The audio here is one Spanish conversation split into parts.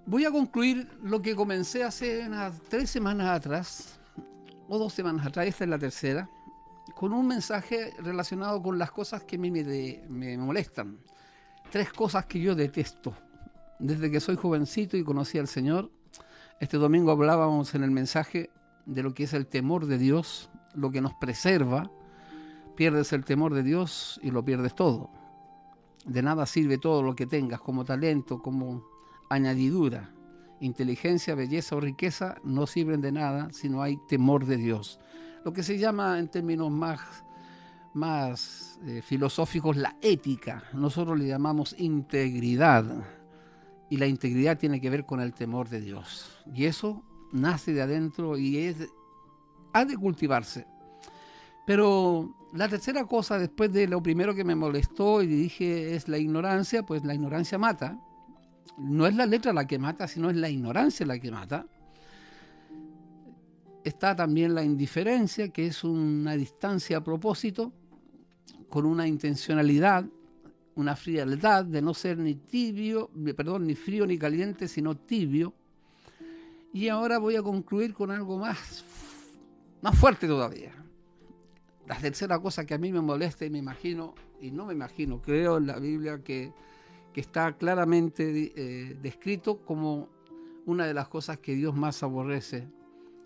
Voy a concluir lo que comencé hace unas 3 semanas atrás, o 2 semanas atrás, esta es la tercera, con un mensaje relacionado con las cosas que a mí me molestan. 3 cosas que yo detesto. Desde que soy jovencito y conocí al Señor, este domingo hablábamos en el mensaje de lo que es el temor de Dios, lo que nos preserva. Pierdes el temor de Dios y lo pierdes todo. De nada sirve todo lo que tengas como talento, como añadidura. Inteligencia, belleza o riqueza no sirven de nada si no hay temor de Dios. Lo que se llama en términos más filosóficos la ética. Nosotros le llamamos integridad. Y la integridad tiene que ver con el temor de Dios. Y eso nace de adentro y ha de cultivarse. Pero la tercera cosa, después de lo primero que me molestó y dije es la ignorancia, pues la ignorancia mata. No es la letra la que mata, sino es la ignorancia la que mata. Está también la indiferencia, que es una distancia a propósito, con una intencionalidad, una frialdad de no ser ni frío ni caliente, sino tibio. Y ahora voy a concluir con algo más fuerte todavía. La tercera cosa que a mí me molesta y creo en la Biblia que está claramente descrito como una de las cosas que Dios más aborrece,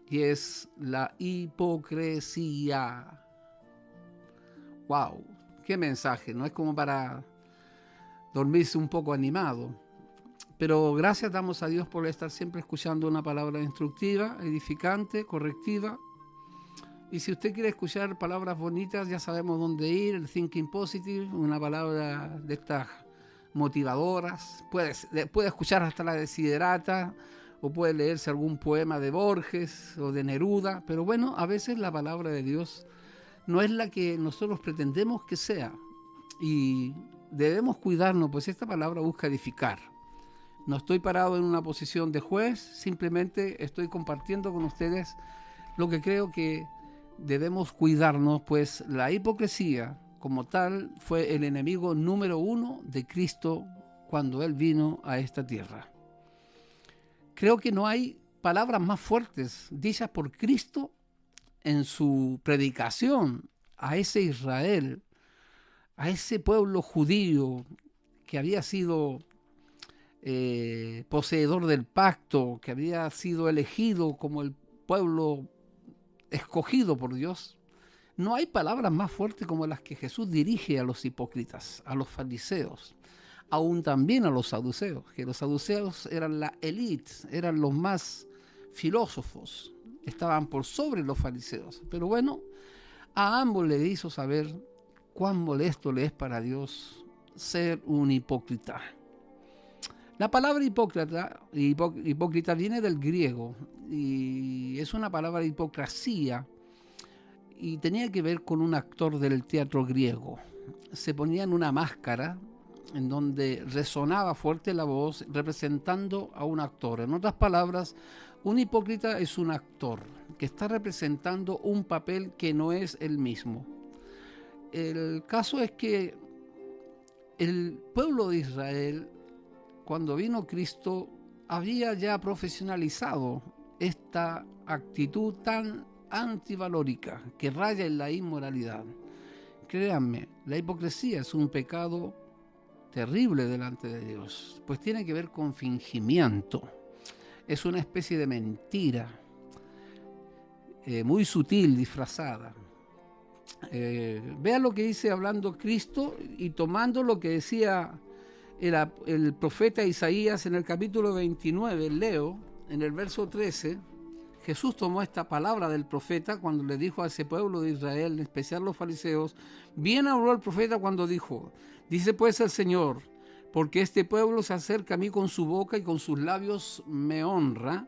y es la hipocresía. ¡Wow! ¡Qué mensaje! No es como para dormirse un poco animado, pero gracias damos a Dios por estar siempre escuchando una palabra instructiva, edificante, correctiva. Y si usted quiere escuchar palabras bonitas, ya sabemos dónde ir, el Thinking Positive, una palabra de estas motivadoras. Puede escuchar hasta la Desiderata, o puede leerse algún poema de Borges o de Neruda, pero bueno, a veces la palabra de Dios no es la que nosotros pretendemos que sea, y debemos cuidarnos, pues esta palabra busca edificar. No estoy parado en una posición de juez, simplemente estoy compartiendo con ustedes lo que creo que debemos cuidarnos, pues la hipocresía como tal fue el enemigo número 1 de Cristo cuando Él vino a esta tierra. Creo que no hay palabras más fuertes dichas por Cristo en su predicación a ese Israel, a ese pueblo judío que había sido poseedor del pacto, que había sido elegido como el pueblo escogido por Dios. No hay palabras más fuertes como las que Jesús dirige a los hipócritas, a los fariseos, aún también a los saduceos, que los saduceos eran la élite, eran los más filósofos, estaban por sobre los fariseos. Pero bueno, a ambos le hizo saber cuán molesto le es para Dios ser un hipócrita. La palabra hipócrita viene del griego y es una palabra hipocresía, y tenía que ver con un actor del teatro griego. Se ponían una máscara en donde resonaba fuerte la voz representando a un actor. En otras palabras, un hipócrita es un actor que está representando un papel que no es el mismo. El caso es que el pueblo de Israel, cuando vino Cristo, había ya profesionalizado esta actitud tan antivalórica que raya en la inmoralidad. Créanme, la hipocresía es un pecado terrible delante de Dios, pues tiene que ver con fingimiento. Es una especie de mentira muy sutil, disfrazada. Vean lo que dice hablando Cristo y tomando lo que decía el profeta Isaías en el capítulo 29, leo, en el verso 13, Jesús tomó esta palabra del profeta cuando le dijo a ese pueblo de Israel, en especial los fariseos, bien habló el profeta cuando dijo, dice pues el Señor, porque este pueblo se acerca a mí con su boca y con sus labios me honra,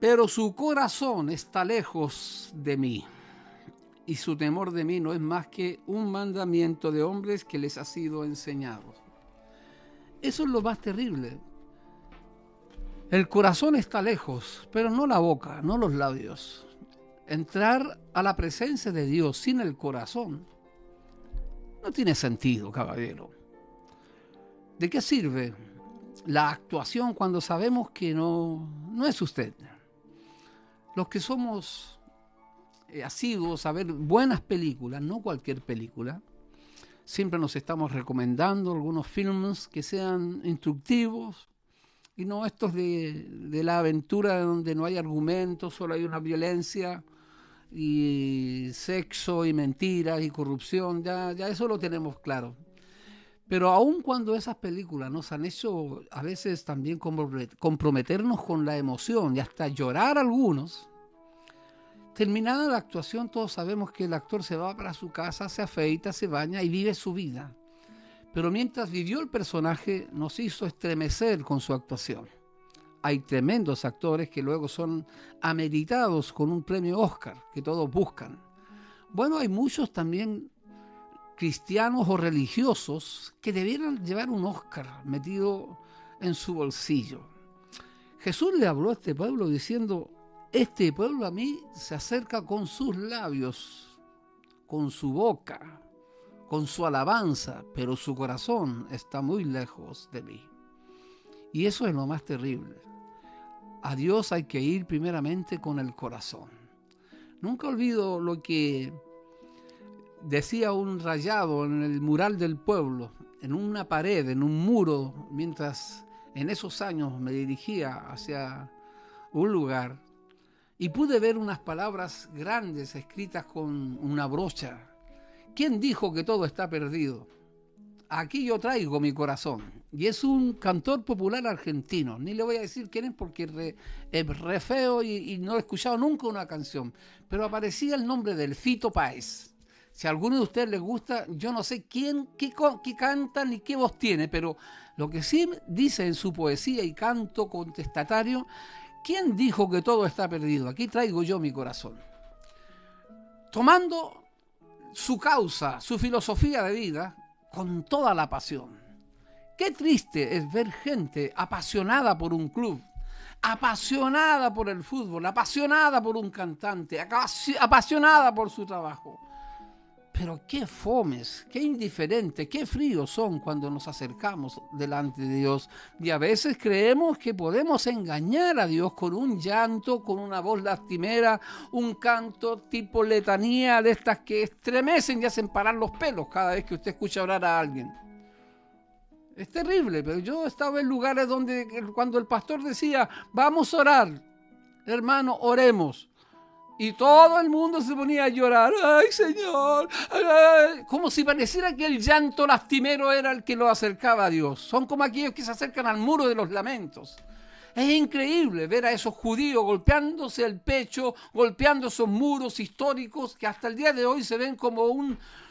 pero su corazón está lejos de mí, y su temor de mí no es más que un mandamiento de hombres que les ha sido enseñado. Eso es lo más terrible. El corazón está lejos, pero no la boca, no los labios. Entrar a la presencia de Dios sin el corazón no tiene sentido, caballero. ¿De qué sirve la actuación cuando sabemos que no es usted. Los que somos asiduos a ver buenas películas, no cualquier película, siempre nos estamos recomendando algunos filmes que sean instructivos y no estos de la aventura donde no hay argumentos, solo hay una violencia y sexo y mentiras y corrupción. Ya eso lo tenemos claro. Pero aun cuando esas películas nos han hecho a veces también comprometernos con la emoción y hasta llorar algunos, terminada la actuación todos sabemos que el actor se va para su casa, se afeita, se baña y vive su vida. Pero mientras vivió el personaje nos hizo estremecer con su actuación. Hay tremendos actores que luego son ameritados con un premio Oscar que todos buscan. Bueno, hay muchos también cristianos o religiosos que debieran llevar un Oscar metido en su bolsillo. Jesús le habló a este pueblo diciendo: este pueblo a mí se acerca con sus labios, con su boca, con su alabanza, pero su corazón está muy lejos de mí. Y eso es lo más terrible. A Dios hay que ir primeramente con el corazón. Nunca olvido lo que decía un rayado en el mural del pueblo, en una pared, en un muro, mientras en esos años me dirigía hacia un lugar y pude ver unas palabras grandes escritas con una brocha. ¿Quién dijo que todo está perdido? Aquí yo traigo mi corazón. Y es un cantor popular argentino. Ni le voy a decir quién es porque es re feo y no he escuchado nunca una canción. Pero aparecía el nombre del Fito Páez. Si a alguno de ustedes les gusta, yo no sé qué canta ni qué voz tiene, pero lo que sí dice en su poesía y canto contestatario: ¿quién dijo que todo está perdido? Aquí traigo yo mi corazón. Tomando su causa, su filosofía de vida, con toda la pasión. Qué triste es ver gente apasionada por un club, apasionada por el fútbol, apasionada por un cantante, apasionada por su trabajo. Pero qué fomes, qué indiferentes, qué fríos son cuando nos acercamos delante de Dios. Y a veces creemos que podemos engañar a Dios con un llanto, con una voz lastimera, un canto tipo letanía de estas que estremecen y hacen parar los pelos cada vez que usted escucha orar a alguien. Es terrible, pero yo estaba en lugares donde cuando el pastor decía: vamos a orar, hermano, oremos. Y todo el mundo se ponía a llorar. ¡Ay, Señor! ¡Ay! Como si pareciera que el llanto lastimero era el que lo acercaba a Dios. Son como aquellos que se acercan al muro de los lamentos. Es increíble ver a esos judíos golpeándose el pecho, golpeando esos muros históricos que hasta el día de hoy se ven como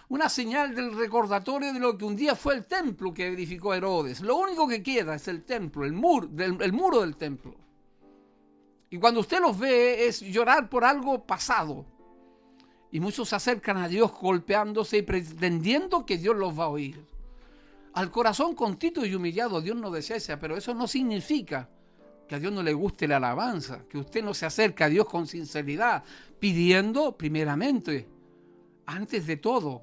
una señal del recordatorio de lo que un día fue el templo que edificó Herodes. Lo único que queda es el templo, el muro del templo. Y cuando usted los ve es llorar por algo pasado. Y muchos se acercan a Dios golpeándose y pretendiendo que Dios los va a oír. Al corazón contrito y humillado Dios no desecha, pero eso no significa que a Dios no le guste la alabanza, que usted no se acerca a Dios con sinceridad, pidiendo primeramente, antes de todo,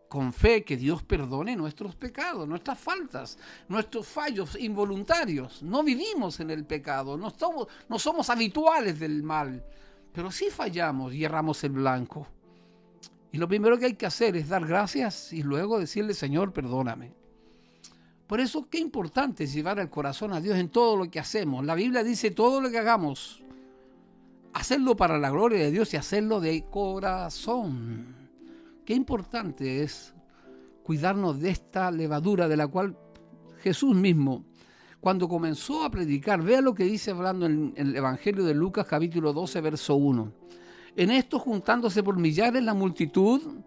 con fe, que Dios perdone nuestros pecados, nuestras faltas, nuestros fallos involuntarios. No vivimos en el pecado, no somos habituales del mal, pero sí fallamos y erramos el blanco. Y lo primero que hay que hacer es dar gracias y luego decirle: Señor, perdóname. Por eso, qué importante es llevar el corazón a Dios en todo lo que hacemos. La Biblia dice: todo lo que hagamos, hacerlo para la gloria de Dios y hacerlo de corazón. Qué importante es cuidarnos de esta levadura de la cual Jesús mismo, cuando comenzó a predicar, vea lo que dice hablando en el Evangelio de Lucas, capítulo 12, verso 1. En esto, juntándose por millares la multitud,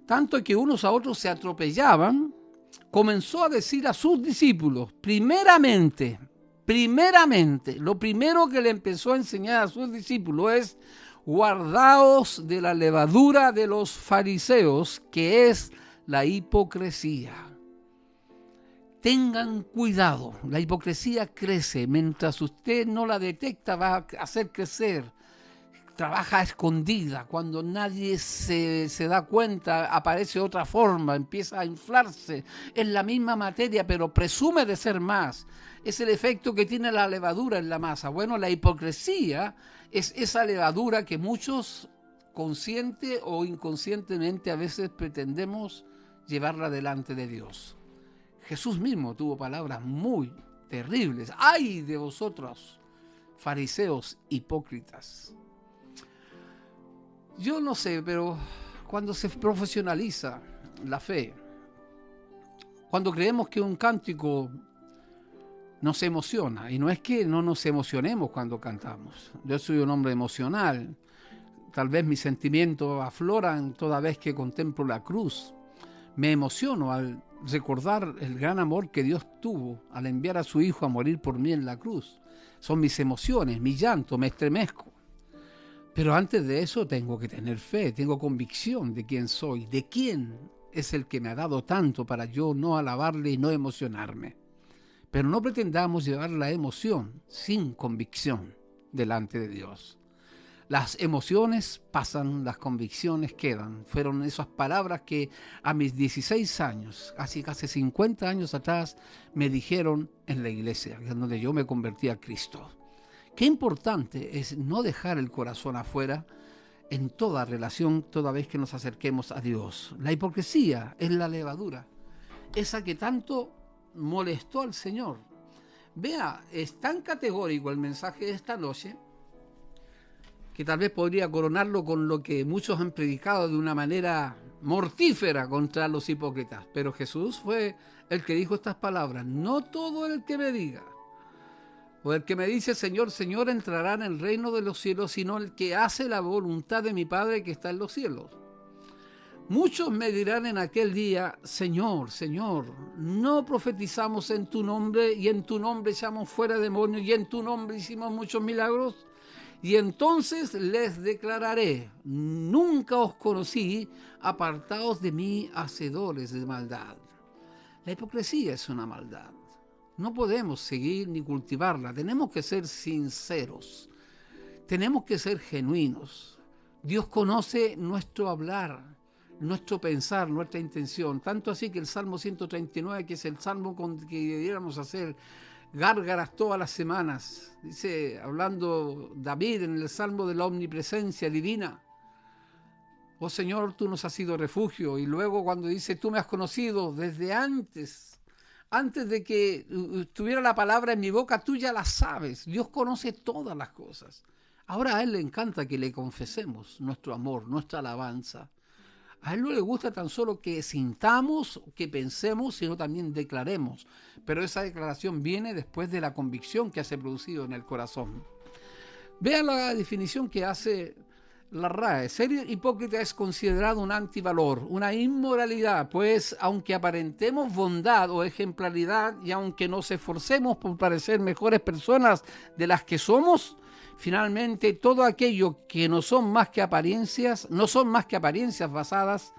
tanto que unos a otros se atropellaban, comenzó a decir a sus discípulos: primeramente, lo primero que le empezó a enseñar a sus discípulos es: guardaos de la levadura de los fariseos, que es la hipocresía. Tengan cuidado, la hipocresía crece. Mientras usted no la detecta, va a hacer crecer. trabaja a escondida, cuando nadie se da cuenta, aparece otra forma, empieza a inflarse. Es la misma materia, pero presume de ser más. Es el efecto que tiene la levadura en la masa. Bueno, la hipocresía es esa levadura que muchos, consciente o inconscientemente, a veces pretendemos llevarla delante de Dios. Jesús mismo tuvo palabras muy terribles. ¡Ay de vosotros, fariseos hipócritas! Yo no sé, pero cuando se profesionaliza la fe, cuando creemos que un cántico nos emociona, y no es que no nos emocionemos cuando cantamos. Yo soy un hombre emocional. Tal vez mis sentimientos afloran toda vez que contemplo la cruz. Me emociono al recordar el gran amor que Dios tuvo al enviar a su Hijo a morir por mí en la cruz. Son mis emociones, mi llanto, me estremezco. Pero antes de eso tengo que tener fe, tengo convicción de quién soy, de quién es el que me ha dado tanto para yo no alabarle y no emocionarme. Pero no pretendamos llevar la emoción sin convicción delante de Dios. Las emociones pasan, las convicciones quedan. Fueron esas palabras que a mis 16 años, casi 50 años atrás, me dijeron en la iglesia, donde yo me convertí a Cristo. Qué importante es no dejar el corazón afuera en toda relación, toda vez que nos acerquemos a Dios. La hipocresía es la levadura, esa que tanto molestó al Señor. Vea, es tan categórico el mensaje de esta noche que tal vez podría coronarlo con lo que muchos han predicado de una manera mortífera contra los hipócritas. Pero Jesús fue el que dijo estas palabras: no todo el que me diga, o el que me dice Señor, Señor, entrará en el reino de los cielos, sino el que hace la voluntad de mi Padre que está en los cielos. Muchos me dirán en aquel día: Señor, Señor, no profetizamos en tu nombre, y en tu nombre echamos fuera demonios, y en tu nombre hicimos muchos milagros. Y entonces les declararé: nunca os conocí, apartaos de mí, hacedores de maldad. La hipocresía es una maldad. No podemos seguir ni cultivarla. Tenemos que ser sinceros. Tenemos que ser genuinos. Dios conoce nuestro hablar, nuestro pensar, nuestra intención. Tanto así que el Salmo 139, que es el salmo con que debiéramos hacer gárgaras todas las semanas, dice, hablando David en el Salmo de la omnipresencia divina: oh Señor, tú nos has sido refugio. Y luego cuando dice: tú me has conocido desde antes de que estuviera la palabra en mi boca, tú ya la sabes. Dios conoce todas las cosas. Ahora a Él le encanta que le confesemos nuestro amor, nuestra alabanza. A Él no le gusta tan solo que sintamos, que pensemos, sino también declaremos. Pero esa declaración viene después de la convicción que se ha producido en el corazón. Vean la definición que hace la RAE. Ser hipócrita es considerado un antivalor, una inmoralidad, pues aunque aparentemos bondad o ejemplaridad y aunque nos esforcemos por parecer mejores personas de las que somos, finalmente todo aquello que no son más que apariencias basadas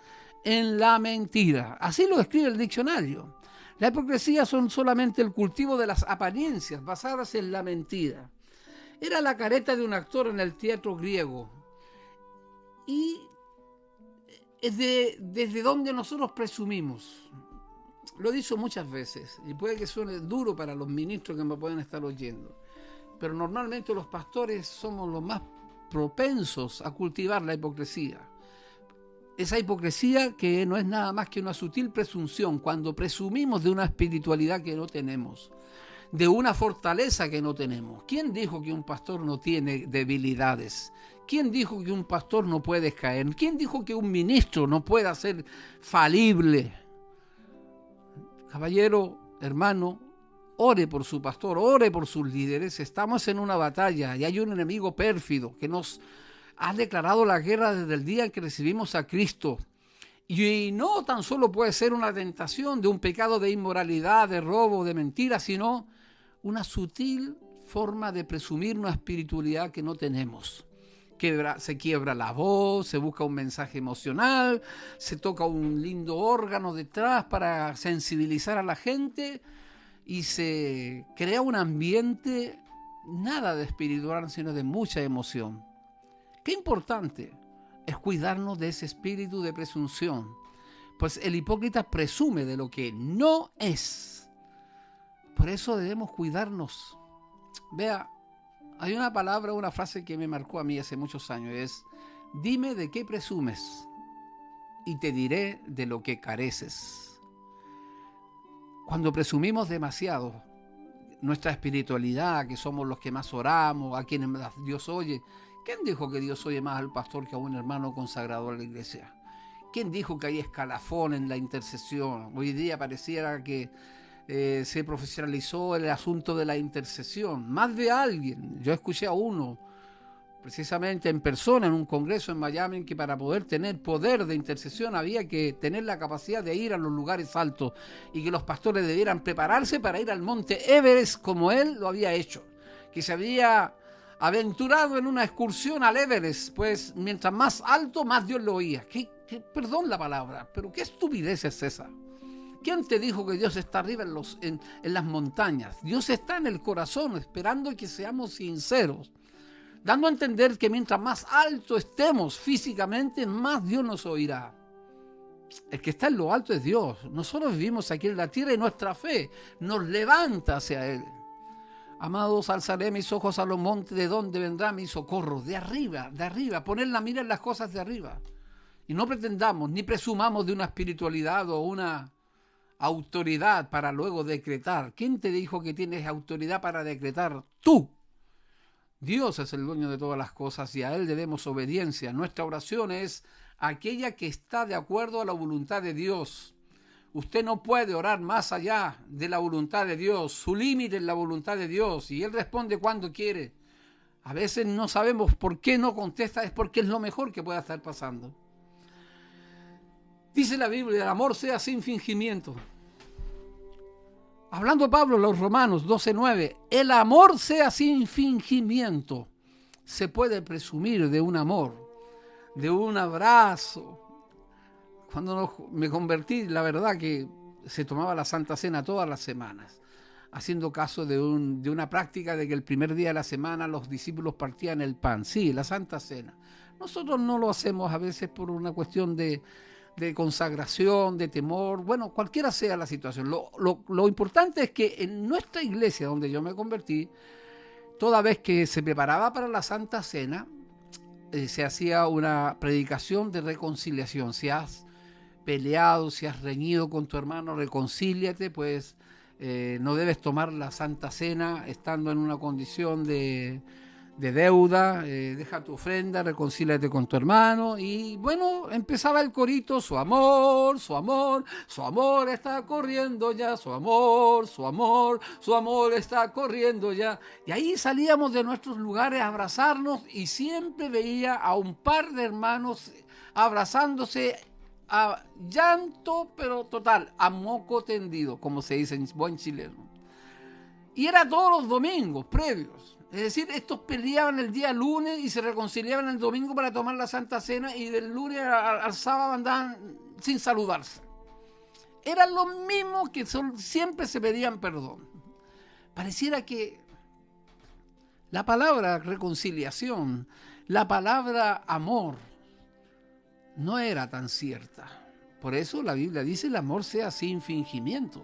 en la mentira. Así lo describe el diccionario. La hipocresía son solamente el cultivo de las apariencias basadas en la mentira. Era la careta de un actor en el teatro griego. Y es desde donde nosotros presumimos. Lo he dicho muchas veces, y puede que suene duro para los ministros que me pueden estar oyendo, pero normalmente los pastores somos los más propensos a cultivar la hipocresía. Esa hipocresía que no es nada más que una sutil presunción, cuando presumimos de una espiritualidad que no tenemos, de una fortaleza que no tenemos. ¿Quién dijo que un pastor no tiene debilidades? ¿Quién dijo que un pastor no puede caer? ¿Quién dijo que un ministro no puede ser falible? Caballero, hermano, ore por su pastor, ore por sus líderes. Estamos en una batalla y hay un enemigo pérfido que nos ha declarado la guerra desde el día en que recibimos a Cristo. Y no tan solo puede ser una tentación de un pecado de inmoralidad, de robo, de mentira, sino una sutil forma de presumir una espiritualidad que no tenemos. Se quiebra la voz, se busca un mensaje emocional, se toca un lindo órgano detrás para sensibilizar a la gente y se crea un ambiente nada de espiritual, sino de mucha emoción. Qué importante es cuidarnos de ese espíritu de presunción, pues el hipócrita presume de lo que no es. Por eso debemos cuidarnos. Vea, hay una palabra, una frase que me marcó a mí hace muchos años, es: dime de qué presumes y te diré de lo que careces. Cuando presumimos demasiado nuestra espiritualidad, que somos los que más oramos, a quienes Dios oye. ¿Quién dijo que Dios oye más al pastor que a un hermano consagrado a la iglesia? ¿Quién dijo que hay escalafón en la intercesión? Hoy día pareciera que se profesionalizó el asunto de la intercesión. Más de alguien, yo escuché a uno, precisamente en persona, en un congreso en Miami, que para poder tener poder de intercesión había que tener la capacidad de ir a los lugares altos y que los pastores debieran prepararse para ir al monte Everest como él lo había hecho, que se había aventurado en una excursión al Everest, pues mientras más alto, más Dios lo oía. Perdón la palabra, pero qué estupidez es esa. ¿Quién te dijo que Dios está arriba en las montañas? Dios está en el corazón, esperando que seamos sinceros, dando a entender que mientras más alto estemos físicamente, más Dios nos oirá. El que está en lo alto es Dios. Nosotros vivimos aquí en la tierra y nuestra fe nos levanta hacia Él. Amados, alzaré mis ojos a los montes, ¿de dónde vendrá mi socorro? De arriba, poner la mira en las cosas de arriba. Y no pretendamos ni presumamos de una espiritualidad o una autoridad para luego decretar. ¿Quién te dijo que tienes autoridad para decretar? Tú. Dios es el dueño de todas las cosas y a Él debemos obediencia. Nuestra oración es aquella que está de acuerdo a la voluntad de Dios. Usted no puede orar más allá de la voluntad de Dios. Su límite es la voluntad de Dios y Él responde cuando quiere. A veces no sabemos por qué no contesta, es porque es lo mejor que pueda estar pasando. Dice la Biblia, el amor sea sin fingimiento. Hablando Pablo a los Romanos 12:9, el amor sea sin fingimiento. Se puede presumir de un amor, de un abrazo. Cuando me convertí, la verdad que se tomaba la Santa Cena todas las semanas, haciendo caso de una práctica de que el primer día de la semana los discípulos partían el pan. Sí, la Santa Cena. Nosotros no lo hacemos a veces por una cuestión de consagración, de temor, bueno, cualquiera sea la situación. Lo importante es que en nuestra iglesia, donde yo me convertí, toda vez que se preparaba para la Santa Cena, se hacía una predicación de reconciliación. Si has peleado, si has reñido con tu hermano, reconcíliate, pues no debes tomar la Santa Cena estando en una condición de deuda, deja tu ofrenda, reconcíliate con tu hermano. Y bueno, empezaba el corito: su amor, su amor, su amor está corriendo ya, su amor, su amor, su amor está corriendo ya. Y ahí salíamos de nuestros lugares a abrazarnos y siempre veía a un par de hermanos abrazándose a llanto, pero total, a moco tendido, como se dice en buen chileno. Y era todos los domingos previos. Es decir, estos peleaban el día lunes y se reconciliaban el domingo para tomar la Santa Cena, y del lunes al sábado andaban sin saludarse. Eran los mismos que siempre se pedían perdón. Pareciera que la palabra reconciliación, la palabra amor, no era tan cierta. Por eso la Biblia dice: el amor sea sin fingimiento.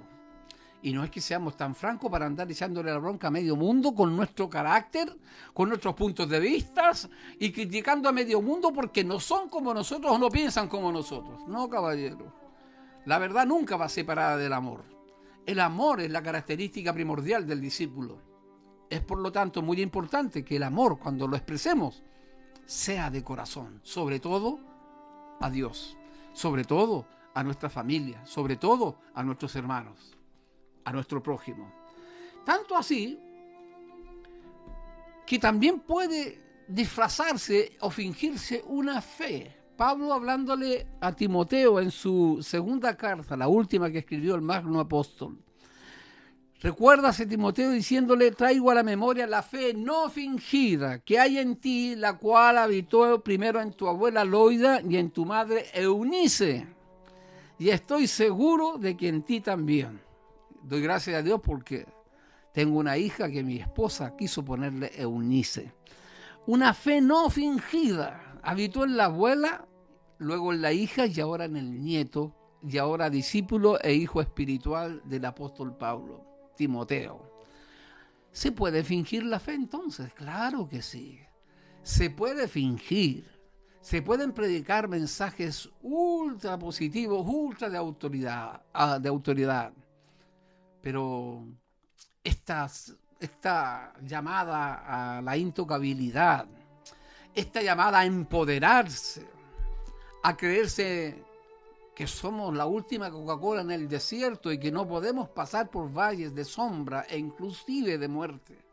Y no es que seamos tan francos para andar echándole la bronca a medio mundo con nuestro carácter, con nuestros puntos de vista y criticando a medio mundo porque no son como nosotros o no piensan como nosotros. No, caballero. La verdad nunca va separada del amor. El amor es la característica primordial del discípulo. Es por lo tanto muy importante que el amor, cuando lo expresemos, sea de corazón, sobre todo a Dios, sobre todo a nuestra familia, sobre todo a nuestros hermanos, a nuestro prójimo. Tanto así que también puede disfrazarse o fingirse una fe. Pablo, hablándole a Timoteo en su segunda carta, la última que escribió el magno apóstol, recuérdase, Timoteo, diciéndole: traigo a la memoria la fe no fingida que hay en ti, la cual habitó primero en tu abuela Loida y en tu madre Eunice, y estoy seguro de que en ti también. Doy gracias a Dios porque tengo una hija que mi esposa quiso ponerle Eunice. Una fe no fingida. Habitó en la abuela, luego en la hija y ahora en el nieto, y ahora discípulo e hijo espiritual del apóstol Pablo, Timoteo. ¿Se puede fingir la fe entonces? Claro que sí. Se puede fingir. Se pueden predicar mensajes ultra positivos, ultra de autoridad. Pero esta llamada a la intocabilidad, esta llamada a empoderarse, a creerse que somos la última Coca-Cola en el desierto y que no podemos pasar por valles de sombra e inclusive de muerte.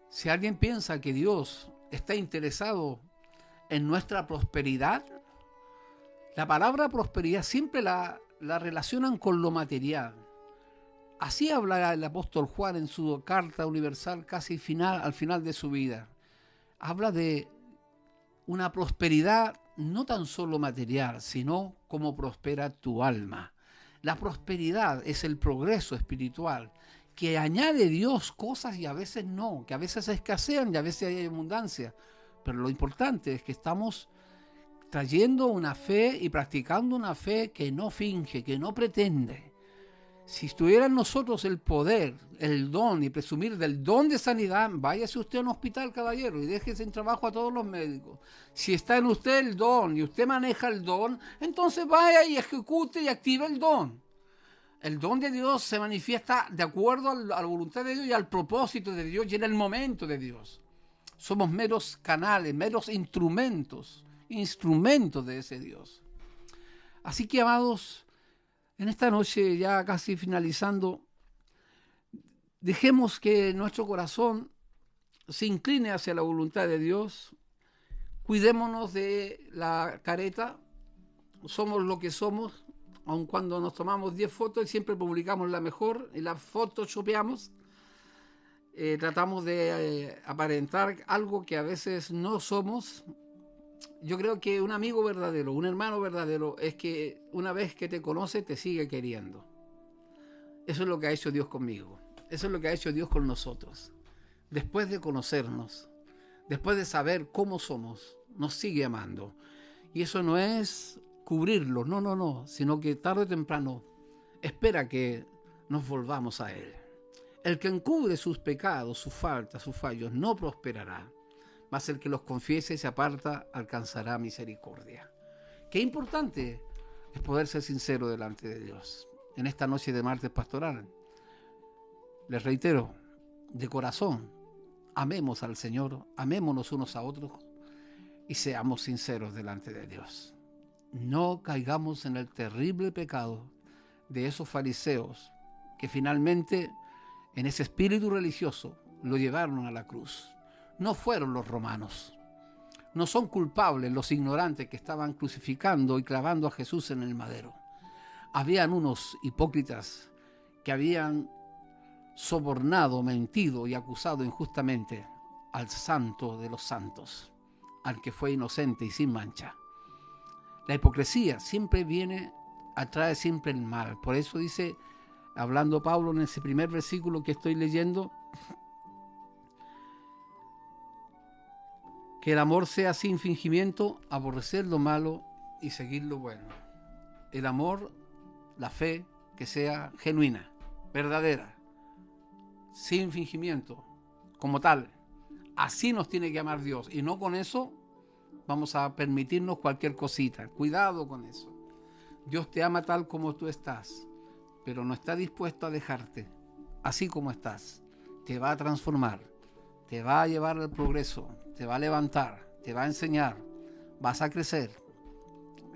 Si alguien piensa que Dios está interesado en nuestra prosperidad, la palabra prosperidad siempre la relacionan con lo material. Así habla el apóstol Juan en su carta universal casi al final de su vida. Habla de una prosperidad no tan solo material, sino como prospera tu alma. La prosperidad es el progreso espiritual que añade Dios cosas y a veces no, que a veces escasean y a veces hay abundancia. Pero lo importante es que estamos trayendo una fe y practicando una fe que no finge, que no pretende. Si estuviera en nosotros el poder, el don y presumir del don de sanidad, váyase usted a un hospital, caballero, y déjese sin trabajo a todos los médicos. Si está en usted el don y usted maneja el don, entonces vaya y ejecute y active el don. El don de Dios se manifiesta de acuerdo a la voluntad de Dios y al propósito de Dios y en el momento de Dios. Somos meros canales, meros instrumentos de ese Dios. Así que, amados, en esta noche, ya casi finalizando, dejemos que nuestro corazón se incline hacia la voluntad de Dios. Cuidémonos de la careta. Somos lo que somos, aun cuando nos tomamos 10 fotos y siempre publicamos la mejor y la photoshopeamos. Tratamos de aparentar algo que a veces no somos. Yo creo que un amigo verdadero, un hermano verdadero, es que una vez que te conoce, te sigue queriendo. Eso es lo que ha hecho Dios conmigo. Eso es lo que ha hecho Dios con nosotros. Después de conocernos, después de saber cómo somos, nos sigue amando. Y eso no es cubrirlo, no, sino que tarde o temprano espera que nos volvamos a Él. El que encubre sus pecados, sus faltas, sus fallos, no prosperará. Mas el que los confiese y se aparta alcanzará misericordia. Qué importante es poder ser sincero delante de Dios. En esta noche de martes pastoral, les reitero, de corazón, amemos al Señor, amémonos unos a otros y seamos sinceros delante de Dios. No caigamos en el terrible pecado de esos fariseos que finalmente en ese espíritu religioso lo llevaron a la cruz. No fueron los romanos. No son culpables los ignorantes que estaban crucificando y clavando a Jesús en el madero. Habían unos hipócritas que habían sobornado, mentido y acusado injustamente al santo de los santos, al que fue inocente y sin mancha. La hipocresía siempre atrae siempre el mal. Por eso dice, hablando Pablo en ese primer versículo que estoy leyendo, que el amor sea sin fingimiento, aborrecer lo malo y seguir lo bueno. El amor, la fe, que sea genuina, verdadera, sin fingimiento, como tal. Así nos tiene que amar Dios. Y no con eso vamos a permitirnos cualquier cosita. Cuidado con eso. Dios te ama tal como tú estás, pero no está dispuesto a dejarte así como estás. Te va a transformar, te va a llevar al progreso, te va a levantar, te va a enseñar, vas a crecer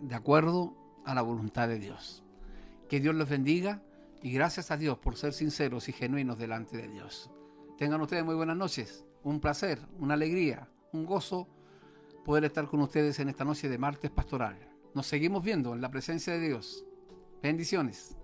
de acuerdo a la voluntad de Dios. Que Dios los bendiga y gracias a Dios por ser sinceros y genuinos delante de Dios. Tengan ustedes muy buenas noches, un placer, una alegría, un gozo poder estar con ustedes en esta noche de martes pastoral. Nos seguimos viendo en la presencia de Dios. Bendiciones.